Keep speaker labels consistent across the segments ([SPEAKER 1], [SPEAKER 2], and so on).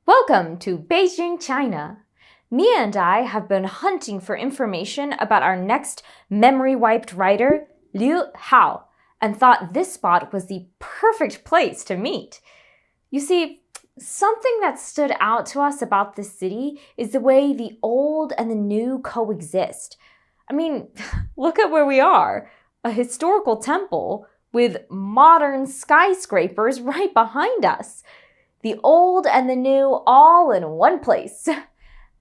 [SPEAKER 1] Welcome to Beijing, China. Mia and I have been hunting for information about our next memory-wiped writer, Liu Hao, and thought this spot was the perfect place to meet. You see, something that stood out to us about this city is the way the old and the new coexist. I mean, look at where we are. A historical temple with modern skyscrapers right behind us. The old and the new all in one place.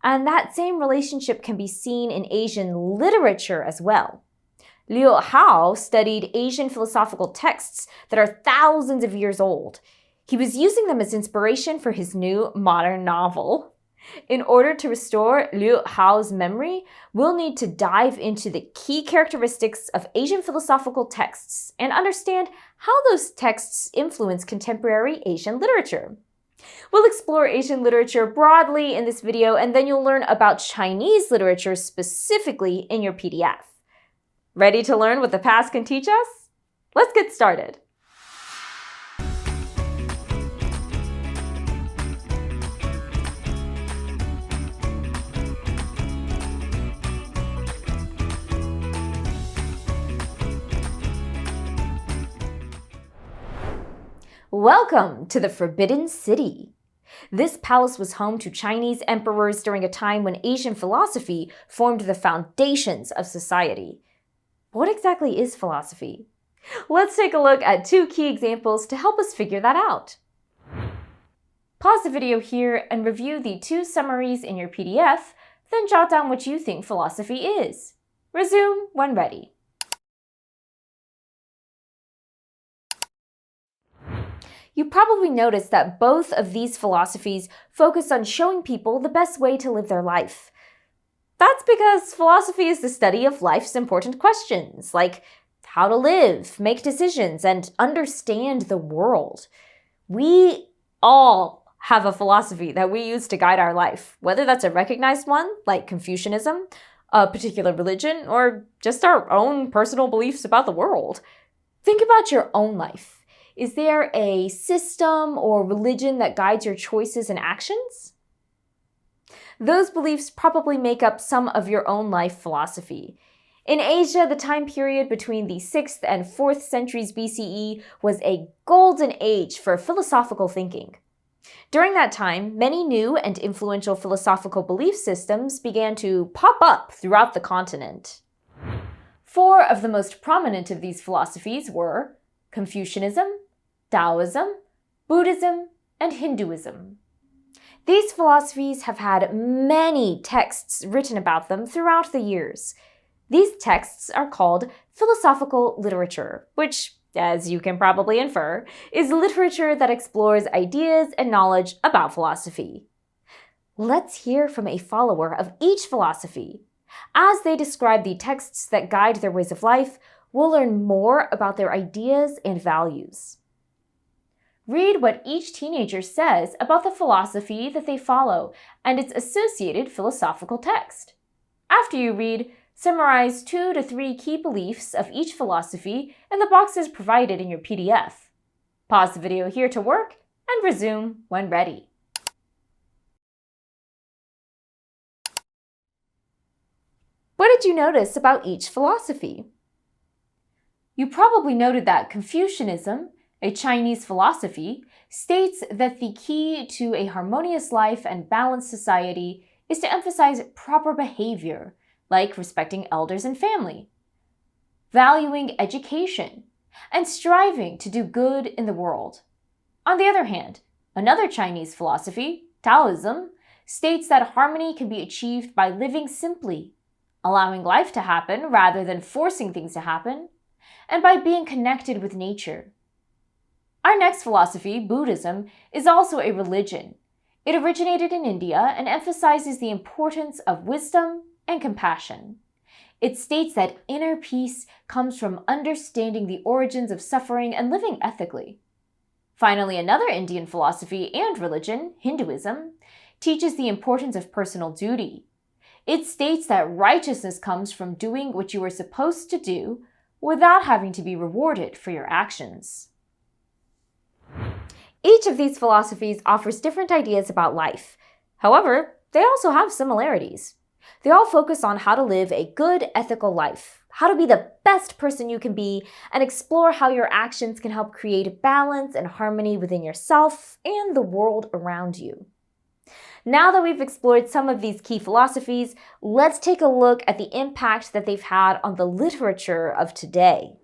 [SPEAKER 1] And that same relationship can be seen in Asian literature as well. Liu Hao studied Asian philosophical texts that are thousands of years old. He was using them as inspiration for his new modern novel. In order to restore Liu Hao's memory, we'll need to dive into the key characteristics of Asian philosophical texts and understand how those texts influence contemporary Asian literature. We'll explore Asian literature broadly in this video, and then you'll learn about Chinese literature specifically in your PDF. Ready to learn what the past can teach us? Let's get started. Welcome to the Forbidden City. This palace was home to Chinese emperors during a time when Asian philosophy formed the foundations of society. What exactly is philosophy? Let's take a look at two key examples to help us figure that out. Pause the video here and review the two summaries in your PDF, then jot down what you think philosophy is. Resume when ready. You probably noticed that both of these philosophies focus on showing people the best way to live their life. That's because philosophy is the study of life's important questions, like how to live, make decisions, and understand the world. We all have a philosophy that we use to guide our life, whether that's a recognized one, like Confucianism, a particular religion, or just our own personal beliefs about the world. Think about your own life. Is there a system or religion that guides your choices and actions? Those beliefs probably make up some of your own life philosophy. In Asia, the time period between the 6th and 4th centuries BCE was a golden age for philosophical thinking. During that time, many new and influential philosophical belief systems began to pop up throughout the continent. Four of the most prominent of these philosophies were Confucianism, Taoism, Buddhism, and Hinduism. These philosophies have had many texts written about them throughout the years. These texts are called philosophical literature, which, as you can probably infer, is literature that explores ideas and knowledge about philosophy. Let's hear from a follower of each philosophy. As they describe the texts that guide their ways of life, we'll learn more about their ideas and values. Read what each teenager says about the philosophy that they follow and its associated philosophical text. After you read, summarize 2 to 3 key beliefs of each philosophy in the boxes provided in your PDF. Pause the video here to work and resume when ready. What did you notice about each philosophy? You probably noted that Confucianism, a Chinese philosophy, states that the key to a harmonious life and balanced society is to emphasize proper behavior, like respecting elders and family, valuing education, and striving to do good in the world. On the other hand, another Chinese philosophy, Taoism, states that harmony can be achieved by living simply, allowing life to happen rather than forcing things to happen, and by being connected with nature. Our next philosophy, Buddhism, is also a religion. It originated in India and emphasizes the importance of wisdom and compassion. It states that inner peace comes from understanding the origins of suffering and living ethically. Finally, another Indian philosophy and religion, Hinduism, teaches the importance of personal duty. It states that righteousness comes from doing what you are supposed to do without having to be rewarded for your actions. Each of these philosophies offers different ideas about life. However, they also have similarities. They all focus on how to live a good, ethical life, how to be the best person you can be, and explore how your actions can help create balance and harmony within yourself and the world around you. Now that we've explored some of these key philosophies, let's take a look at the impact that they've had on the literature of today.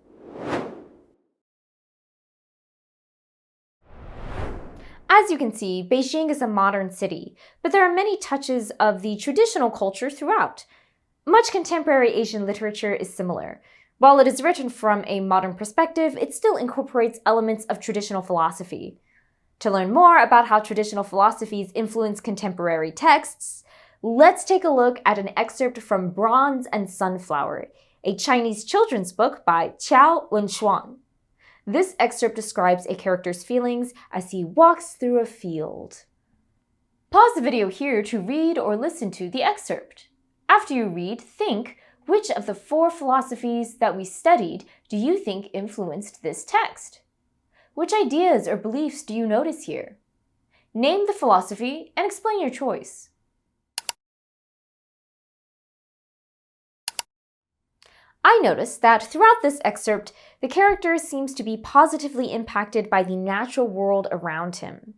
[SPEAKER 1] As you can see, Beijing is a modern city, but there are many touches of the traditional culture throughout. Much contemporary Asian literature is similar. While it is written from a modern perspective, it still incorporates elements of traditional philosophy. To learn more about how traditional philosophies influence contemporary texts, let's take a look at an excerpt from Bronze and Sunflower, a Chinese children's book by Qiao Wenshuang. This excerpt describes a character's feelings as he walks through a field. Pause the video here to read or listen to the excerpt. After you read, think, which of the 4 philosophies that we studied do you think influenced this text? Which ideas or beliefs do you notice here? Name the philosophy and explain your choice. I noticed that throughout this excerpt, the character seems to be positively impacted by the natural world around him.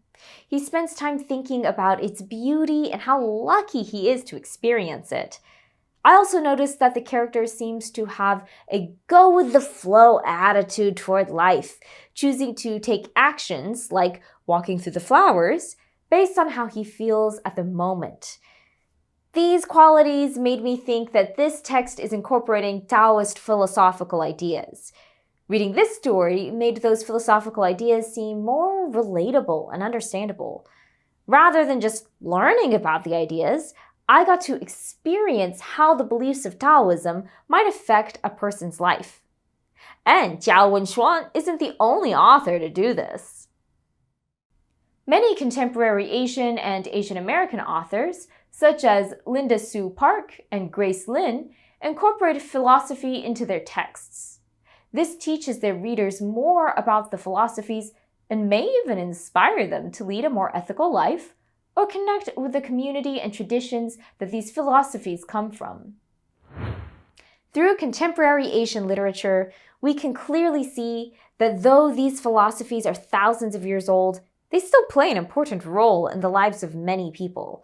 [SPEAKER 1] He spends time thinking about its beauty and how lucky he is to experience it. I also noticed that the character seems to have a go-with-the-flow attitude toward life, choosing to take actions, like walking through the flowers, based on how he feels at the moment. These qualities made me think that this text is incorporating Taoist philosophical ideas. Reading this story made those philosophical ideas seem more relatable and understandable. Rather than just learning about the ideas, I got to experience how the beliefs of Taoism might affect a person's life. And Qiao Wenshuang isn't the only author to do this. Many contemporary Asian and Asian American authors, such as Linda Sue Park and Grace Lin, incorporate philosophy into their texts. This teaches their readers more about the philosophies and may even inspire them to lead a more ethical life or connect with the community and traditions that these philosophies come from. Through contemporary Asian literature, we can clearly see that though these philosophies are thousands of years old, they still play an important role in the lives of many people.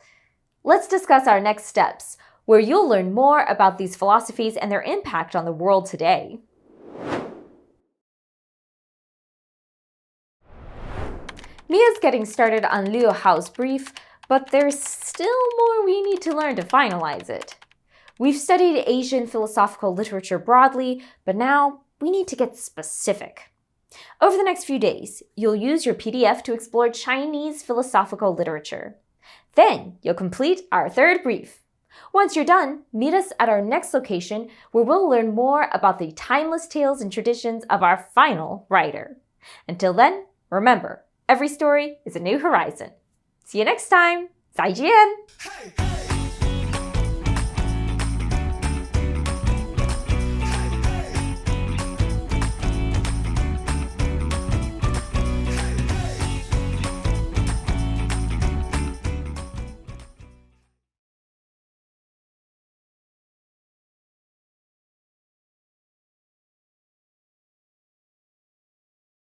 [SPEAKER 1] Let's discuss our next steps, where you'll learn more about these philosophies and their impact on the world today. Mia's getting started on Liu Hao's brief, but there's still more we need to learn to finalize it. We've studied Asian philosophical literature broadly, but now we need to get specific. Over the next few days, you'll use your PDF to explore Chinese philosophical literature. Then you'll complete our 3rd brief. Once you're done, meet us at our next location where we'll learn more about the timeless tales and traditions of our final writer. Until then, remember, every story is a new horizon. See you next time. 再见!